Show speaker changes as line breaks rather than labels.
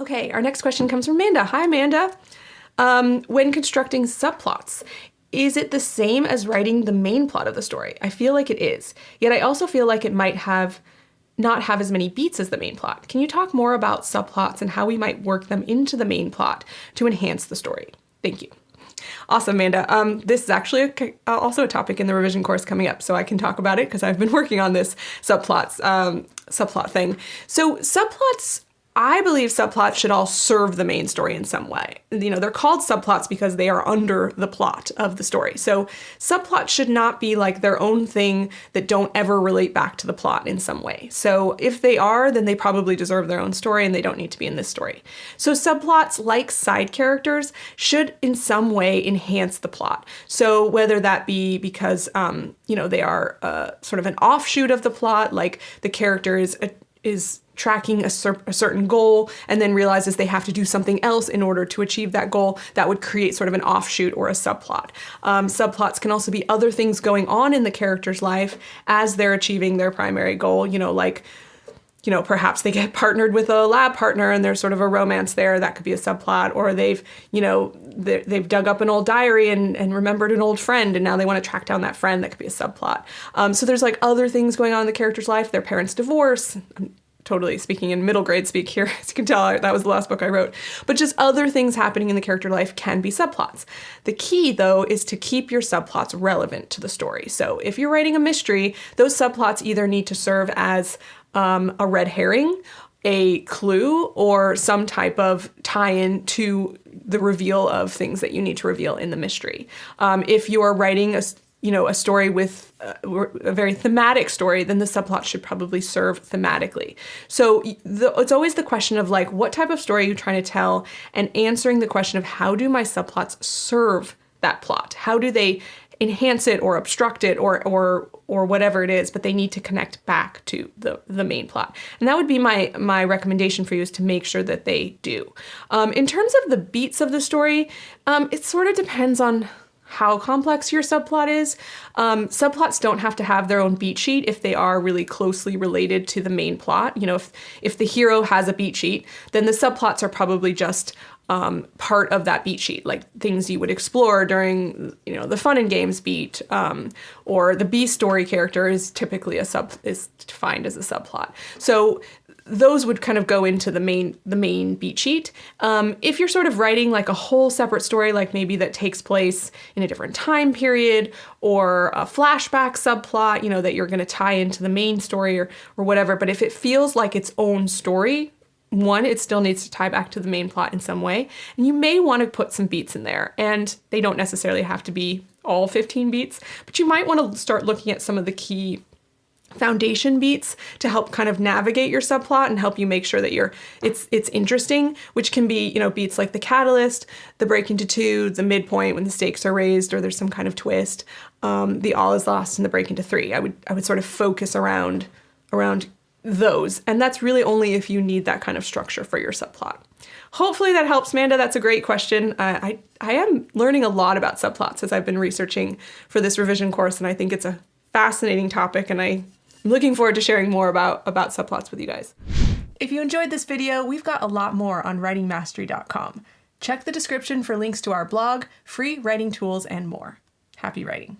Okay, our next question comes from Amanda. Hi, Amanda. When constructing subplots, is it the same as writing the main plot of the story? I feel like it is, yet I also feel like it might not have as many beats as the main plot. Can you talk more about subplots and how we might work them into the main plot to enhance the story? Thank you. Awesome, Amanda. This is actually also a topic in the revision course coming up, so I can talk about it because I've been working on this subplot thing. So subplots, I believe subplots should all serve the main story in some way. You know, they're called subplots because they are under the plot of the story. So subplots should not be like their own thing that don't ever relate back to the plot in some way. So if they are, then they probably deserve their own story and they don't need to be in this story. So subplots, like side characters, should in some way enhance the plot. So whether that be because, you know, they are sort of an offshoot of the plot, like the character is tracking a certain goal and then realizes they have to do something else in order to achieve that goal, that would create sort of an offshoot or a subplot. Subplots can also be other things going on in the character's life as they're achieving their primary goal, you know, like, you know, perhaps they get partnered with a lab partner and there's sort of a romance there, that could be a subplot, or they've, you know, they've dug up an old diary and remembered an old friend and now they want to track down that friend, that could be a subplot. So there's like other things going on in the character's life, their parents' divorce. I'm totally speaking in middle grade speak here, as you can tell, that was the last book I wrote. But just other things happening in the character life can be subplots. The key, though, is to keep your subplots relevant to the story. So if you're writing a mystery, those subplots either need to serve as a red herring, a clue, or some type of tie-in to the reveal of things that you need to reveal in the mystery. If you are writing a story with a very thematic story, then the subplot should probably serve thematically. So it's always the question of like, what type of story are you trying to tell, and answering the question of how do my subplots serve that plot? How do they enhance it or obstruct it or whatever it is, but they need to connect back to the main plot. And that would be my recommendation for you, is to make sure that they do. In terms of the beats of the story, it sort of depends on how complex your subplot is. Subplots don't have to have their own beat sheet if they are really closely related to the main plot. You know, if the hero has a beat sheet, then the subplots are probably just part of that beat sheet, like things you would explore during, you know, the fun and games beat, or the B story character is typically is defined as a subplot. So those would kind of go into the main beat sheet. If you're sort of writing like a whole separate story, like maybe that takes place in a different time period, or a flashback subplot, you know, that you're going to tie into the main story or whatever, but if it feels like its own story, one, it still needs to tie back to the main plot in some way, and you may want to put some beats in there, and they don't necessarily have to be all 15 beats, but you might want to start looking at some of the key foundation beats to help kind of navigate your subplot and help you make sure that it's interesting, which can be, you know, beats like the catalyst, the break into two, the midpoint when the stakes are raised or there's some kind of twist, the all is lost, and the break into three. I would sort of focus around those, and that's really only if you need that kind of structure for your subplot. Hopefully that helps, Amanda. That's a great question. I am learning a lot about subplots as I've been researching for this revision course, and I think it's a fascinating topic, and I'm looking forward to sharing more about subplots with you guys. If you enjoyed this video, we've got a lot more on writingmastery.com. Check the description for links to our blog, free writing tools, and more. Happy writing.